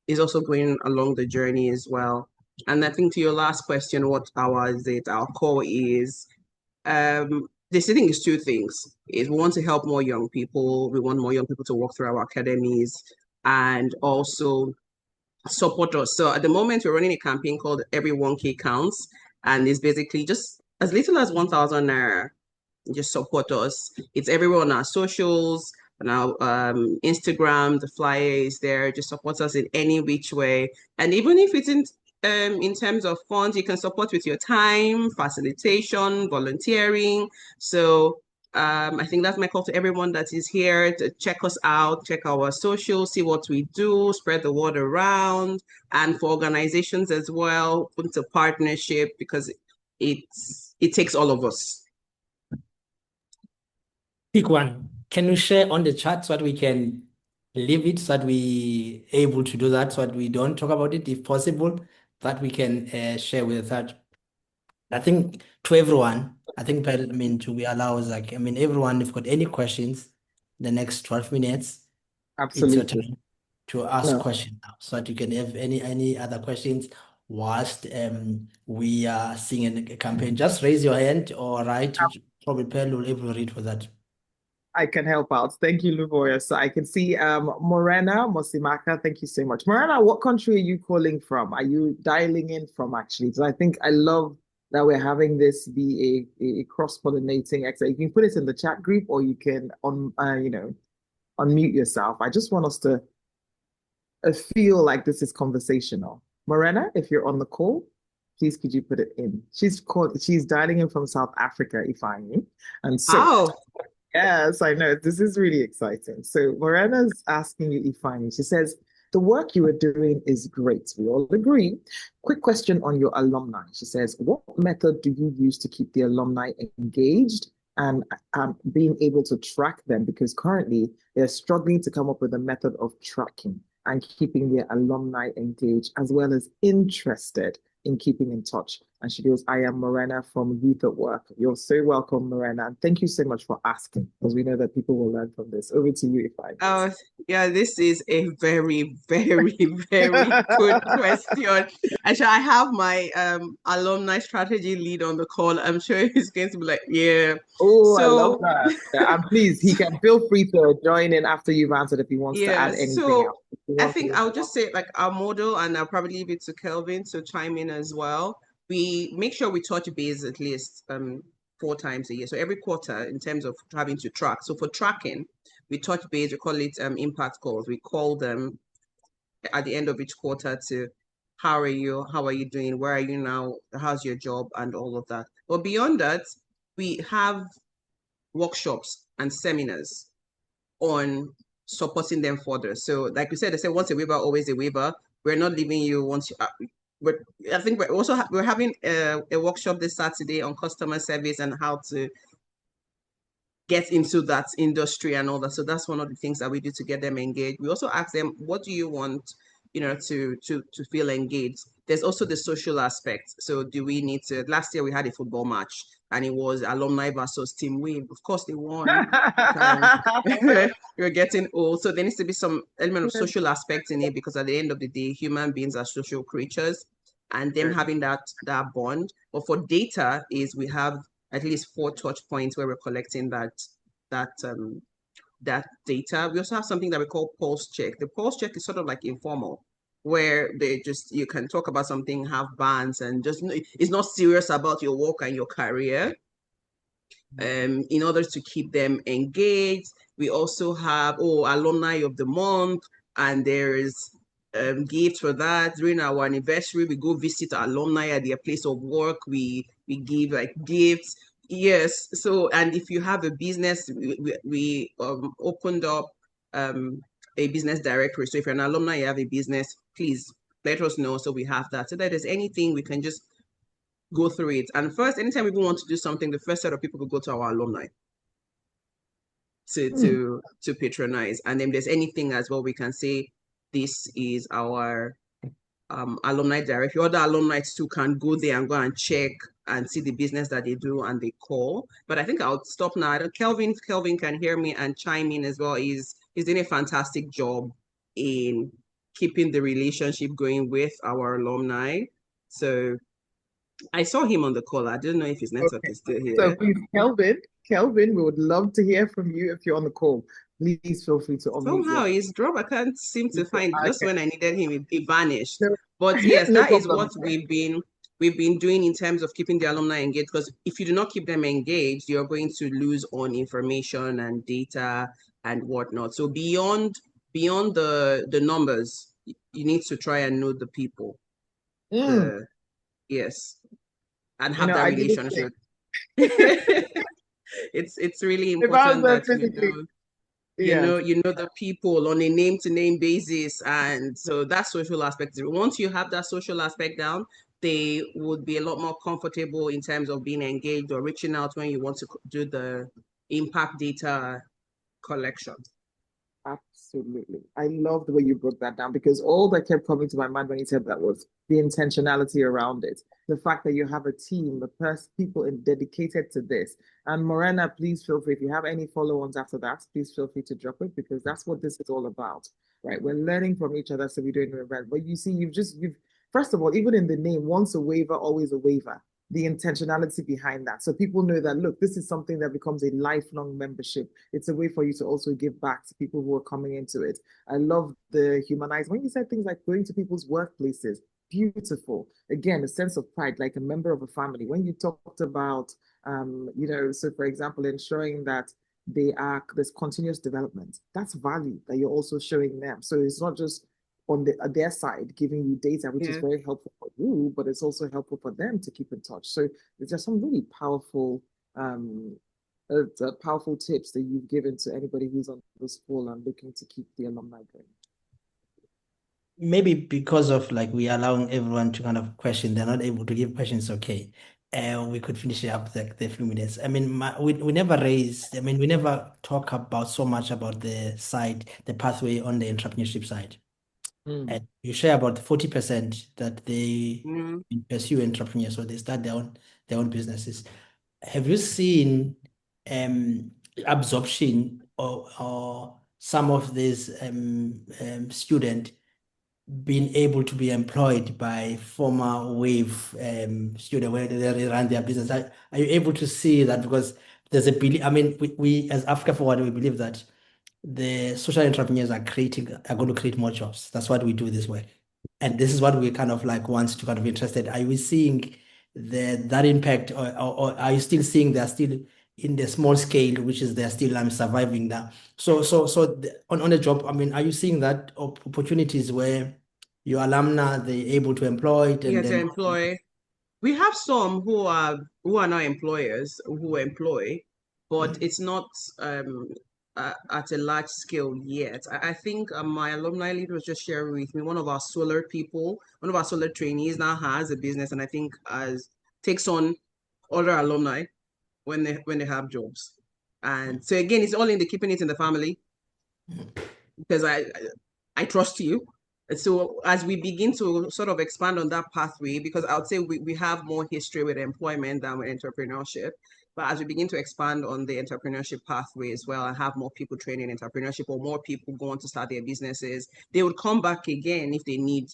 going along the journey as well. And I think to your last question, what is it? Our core is, this thing is two things. Is we want to help more young people. We want more young people to walk through our academies and also support us. So at the moment, we're running a campaign called Every 1K Counts, and it's basically just as little as 1,000 naira. Just support us. It's everywhere on our socials, on our Instagram. The flyer is there. Just support us in any which way. And even if it's in terms of funds, you can support with your time, facilitation, volunteering. So I think that's my call to everyone that is here, to check us out, check our socials, see what we do, spread the word around, and for organizations as well, put into partnership, because it takes all of us. Pick one. Can you share on the chat so that we can leave it, so that we able to do that, so that we don't talk about it, if possible, that we can share with that. I think to everyone, to be allows, everyone, if you've got any questions, the next 12 minutes, it's your Absolutely. turn to ask No, questions now, so that you can have any other questions whilst we are singing a campaign. Just raise your hand or write. Probably Pearl will able to read for that. I can help out. Thank you, Luvoya. So I can see Morena Mosimaka. Thank you so much. Morena, what country are you calling from? Are you dialing in from actually? So I think I love that we're having this be a cross-pollinating exercise. You can put it in the chat group or you can unmute yourself. I just want us to feel like this is conversational. Morena, if you're on the call, please could you put it in? She's dialing in from South Africa, Ifeanyi. And so Oh, yes, I know. This is really exciting. So Morena's asking you, Ifeanyi. She says, the work you are doing is great. We all agree. Quick question on your alumni. She says, what method do you use to keep the alumni engaged and being able to track them? Because currently they're struggling to come up with a method of tracking and keeping their alumni engaged as well as interested in keeping in touch. And she goes, I am Morena from Youth at Work. You're so welcome, Morena. And thank you so much for asking, because we know that people will learn from this. Over to you, if I may. yeah, this is a very, very, very good question. Actually, I have my alumni strategy lead on the call. I'm sure he's going to be like, yeah. Oh, I love So, that. Yeah, and please, he can feel free to join in after you've answered if he wants to yeah, add anything so else. If you I want think to- I'll just say like our model, and I'll probably leave it to Kelvin to chime in as well. We make sure we touch base at least 4 times a year. So every quarter in terms of having to track. So for tracking, we touch base, we call it impact calls. We call them at the end of each quarter to how are you? How are you doing? Where are you now? How's your job? And all of that. But beyond that, we have workshops and seminars on supporting them further. So, like we said, they say once a waiver, always a waiver. We're not leaving you once you. I think we're also we're having a workshop this Saturday on customer service and how to get into that industry and all that. So that's one of the things that we do to get them engaged. We also ask them, what do you want, to feel engaged? There's also the social aspect. So do we need to, last year we had a football match and it was alumni versus Team Win. Of course they won. You're getting old. So there needs to be some element of social aspect in it because at the end of the day, human beings are social creatures and them having that bond. But for data is we have at least 4 touch points where we're collecting that that data. We also have something that we call pulse check. The pulse check is sort of like informal, where you can talk about something, have bands, and just it's not serious about your work and your career. In order to keep them engaged, we also have alumni of the month, and there's gifts for that. During our anniversary, we go visit our alumni at their place of work. We give like gifts. Yes. So, and if you have a business, we opened up a business directory. So if you're an alumni, you have a business, please let us know so we have that. So that there's anything we can just go through it. And first, anytime we want to do something, the first set of people could go to our alumni to patronize. And then there's anything as well, we can say this is our alumni directory. Other alumni too can go there and go and check and see the business that they do and they call. But I think I'll stop now. Kelvin can hear me and chime in as well. He's doing a fantastic job in keeping the relationship going with our alumni. So I saw him on the call. I don't know if his network is still So here. please, Kelvin, we would love to hear from you if you're on the call. Please feel free to unmute Somehow yourself. he's dropped. I can't seem to find. Just Okay. when I needed him, he vanished. No, But yes, no that is problem. what we've been doing in terms of keeping the alumni engaged. Because if you do not keep them engaged, you're going to lose on information and data and whatnot. So beyond the numbers, you need to try and know the people. Yes, and have that I didn't think relationship. It's really if I was important there that physically. you Yes. know the people on a name-to-name basis, and so that social aspect. Once you have that social aspect down, they would be a lot more comfortable in terms of being engaged or reaching out when you want to do the impact data collection. Absolutely. I love the way you broke that down because all that kept coming to my mind when you said that was the intentionality around it. The fact that you have a team, people dedicated to this. And Morena, please feel free. If you have any follow-ons after that, please feel free to drop it because that's what this is all about, right? We're learning from each other, so we don't invent. But you see, you've first of all, even in the name, once a waiver, always a waiver, the intentionality behind that. So people know that, look, this is something that becomes a lifelong membership. It's a way for you to also give back to people who are coming into it. I love the humanized. When you said things like going to people's workplaces, beautiful. Again, a sense of pride, like a member of a family. When you talked about, so for example, ensuring that there's continuous development. That's value that you're also showing them. So it's not just on their side giving you data, which is very helpful for you, but it's also helpful for them to keep in touch. So there's some really powerful powerful tips that you've given to anybody who's on the school and looking to keep the alumni going. Maybe because of like we allowing everyone to kind of question, they're not able to give questions. Okay, we could finish it up the few minutes. I mean, we never raised. I mean, we never talk about so much about the pathway on the entrepreneurship side. And you share about 40% that they pursue entrepreneurs, so they start their own businesses. Have you seen absorption or some of these students being able to be employed by former Wave student where they run their business? Are you able to see that? Because there's a belief, I mean, we as Africa Forward, we believe that the social entrepreneurs are going to create more jobs. That's why we do this work. And this is what we kind of like want to kind of interested. Are you seeing that impact or are you still seeing they're still in the small scale, which is they're still surviving now? So on the job, I mean, are you seeing that opportunities where your alumni they're able to employ it and to then employ? We have some who are now employers who employ, but it's not at a large scale yet. I think my alumni lead was just sharing with me one of our solar trainees now has a business, and I think takes on other alumni when they have jobs. And so again, it's all in the keeping it in the family because I trust you. So as we begin to sort of expand on that pathway, because I would say we have more history with employment than with entrepreneurship, but as we begin to expand on the entrepreneurship pathway as well and have more people training in entrepreneurship or more people go on to start their businesses, they would come back again if they need,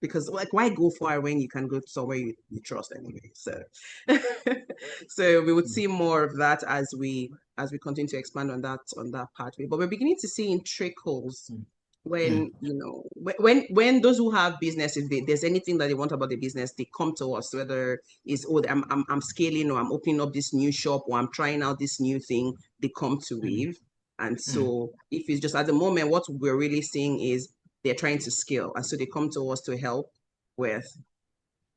because like why go far when you can go to somewhere you trust anyway. So so we would see more of that as we continue to expand on that pathway. But we're beginning to see in trickles when when those who have business, if there's anything that they want about the business, they come to us, whether it's I'm scaling or I'm opening up this new shop or I'm trying out this new thing, they come to Wave. And so if it's just at the moment, what we're really seeing is they're trying to scale, and so they come to us to help with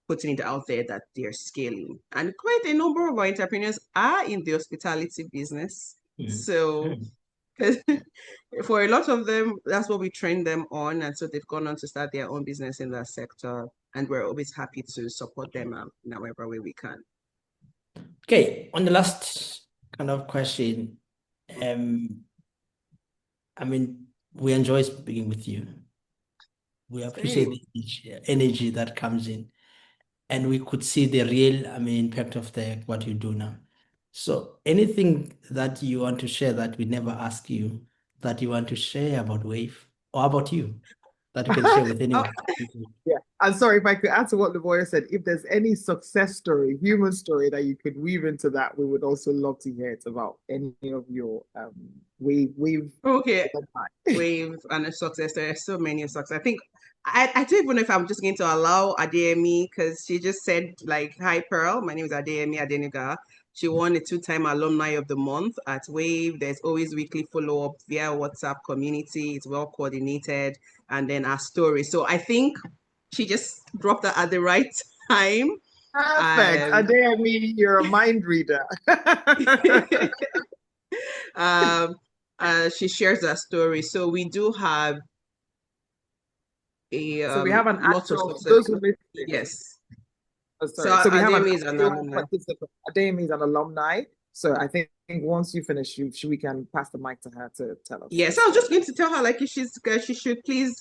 putting it out there that they're scaling. And quite a number of our entrepreneurs are in the hospitality business. So for a lot of them, that's what we train them on. And so they've gone on to start their own business in that sector. And we're always happy to support them in however way we can. Okay, on the last kind of question, I mean, we enjoy speaking with you. We appreciate the energy that comes in, and we could see the real, impact of what you do now. So anything that you want to share that we never asked you, that you want to share about Wave or about you, that you can share with anyone? Yeah, I'm sorry if I could add to what Lavoya said. If there's any success story, human story that you could weave into that, we would also love to hear it about any of your Wave. Okay, Wave and a success. There are so many success. I think I don't even know if I'm just going to allow Adeyemi, because she just said like, "Hi Pearl, my name is Adeyemi Adeniga." She won a 2-time Alumni of the Month at Wave. There's always weekly follow-up via WhatsApp community. It's well coordinated, and then our story. So I think she just dropped that at the right time. Perfect. Adeyemi, you're a mind reader. She shares that story. So we do have so we have an actual, yes. Oh, sorry. So we have Adeyemi is an alumni. So I think once you finish, we can pass the mic to her to tell us. Yes, I was just going to tell her like she should please,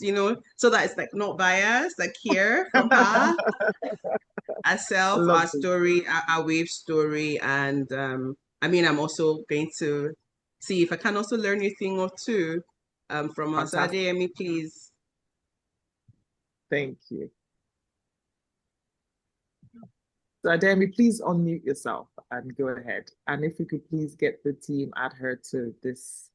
so that it's like not biased, like hear from her herself, our Lovely. story, our wave story, and I mean, I'm also going to see if I can also learn a thing or two from us. Fantastic. Adeyemi, please. Thank you. So Adeyemi, please unmute yourself and go ahead. And if you could please get the team, add her to this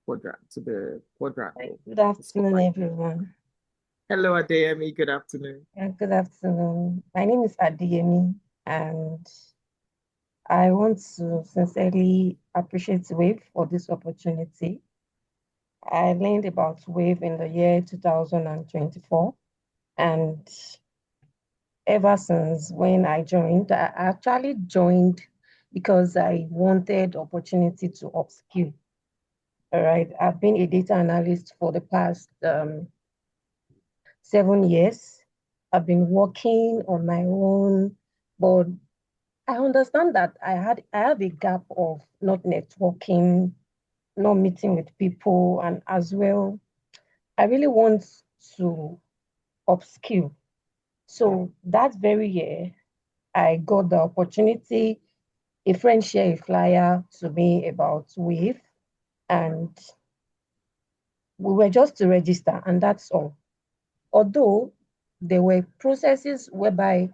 quadrant, to the quadrant. Good afternoon, everyone. Hello, Adeyemi. Good afternoon. Good afternoon. My name is Adeyemi, and I want to sincerely appreciate WAVE for this opportunity. I learned about WAVE in the year 2024, and ever since when I joined, I actually joined because I wanted opportunity to upskill. All right, I've been a data analyst for the past 7 years. I've been working on my own, but I understand that I have a gap of not networking, not meeting with people, and as well, I really want to upskill. So that very year, I got the opportunity. A friend shared a flyer to me about WAVE, and we were just to register, and that's all. Although there were processes whereby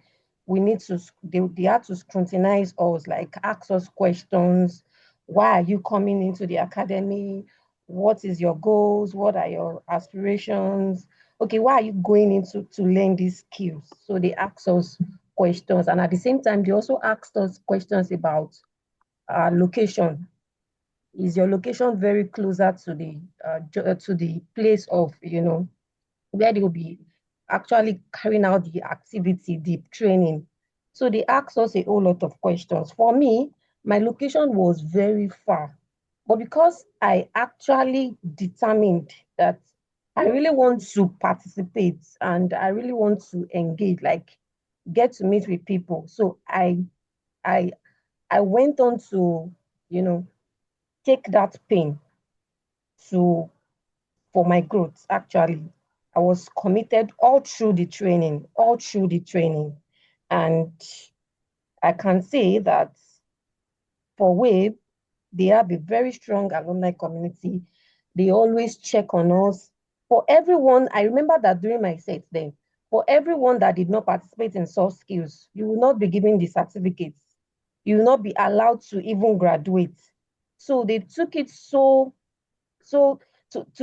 they had to scrutinize us, like ask us questions. Why are you coming into the academy? What is your goals? What are your aspirations? Okay, why are you going into to learn these skills? So they asked us questions, and at the same time, they also asked us questions about our location. Is your location very closer to the place of where they will be actually carrying out the activity, the training? So they asked us a whole lot of questions. For me, my location was very far, but because I actually determined that I really want to participate and I really want to engage, like get to meet with people. So I I went on to, take that pain to for my growth. Actually, I was committed all through the training, and I can say that for WAVE, they have a very strong alumni community. They always check on us. For everyone, I remember that during my set then, for everyone that did not participate in soft skills, you will not be given the certificates. You will not be allowed to even graduate. So they took it so to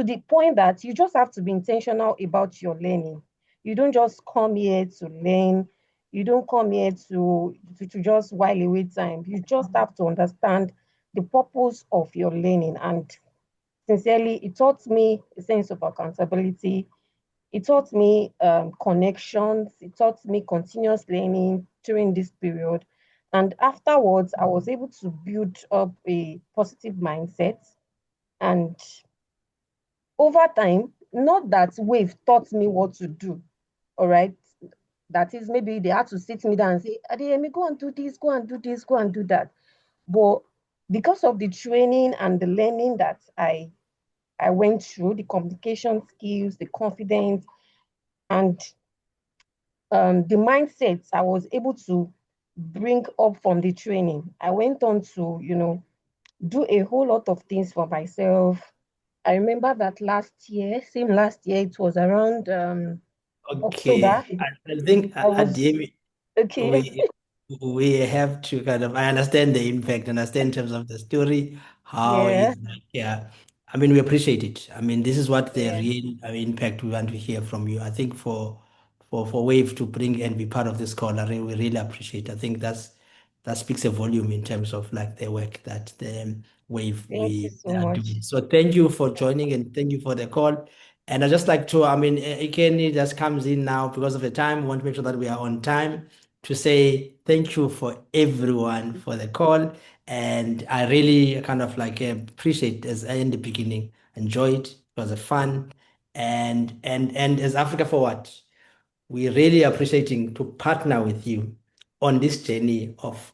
the point that you just have to be intentional about your learning. You don't just come here to learn. You don't come here to just while away time. You just have to understand the purpose of your learning. And sincerely, it taught me a sense of accountability. It taught me connections. It taught me continuous learning during this period. And afterwards, I was able to build up a positive mindset. And over time, not that WAVE taught me what to do, all right? That is, maybe they had to sit me down and say, Adeyemi, go and do this, go and do this, go and do that. But because of the training and the learning that I went through, the communication skills, the confidence, and the mindsets I was able to bring up from the training, I went on to, do a whole lot of things for myself. I remember that last year, it was around October. Okay. I think I was Adeyemi, okay. we have to kind of, I understand the impact, understand in terms of the story, how Yeah, it's like, yeah. I mean, we appreciate it. I mean, this is what the yeah. real impact we want to hear from you. I think for Wave to bring and be part of this call, we really appreciate. I think that speaks a volume in terms of like the work that the Wave Thank you we so are much. doing. So thank you for joining and thank you for the call. And I just like to, I mean, Ikeni just comes in now because of the time. We want to make sure that we are on time to say thank you for everyone for the call. And I really kind of like appreciate as in the beginning, enjoyed. It was a fun. And as Africa Forward, we really appreciating to partner with you on this journey of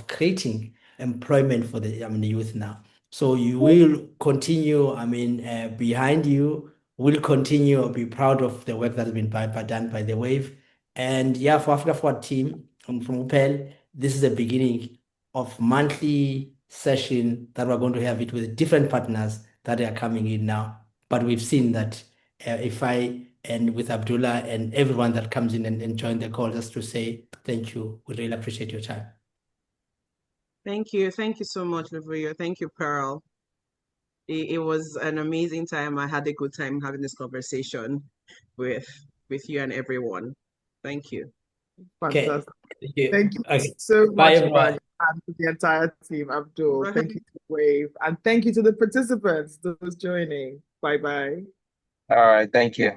creating employment for the youth now. So you will continue, behind you, will continue be proud of the work that's been done by the Wave. And yeah, for Africa Forward team from UPEL, this is the beginning of monthly session that we're going to have it with different partners that are coming in now. But we've seen that if I and with Abdullah and everyone that comes in and join the call, just to say thank you. We really appreciate your time. Thank you. Thank you so much, Livuyo. Thank you, Pearl. It was an amazing time. I had a good time having this conversation with you and everyone. Thank you. Fantastic. Okay. Thank you Okay. so Bye, much, everyone. Banya, and to the entire team, Abdul. Bye. Thank you to Wave, and thank you to the participants, those joining. Bye-bye. All right, thank you.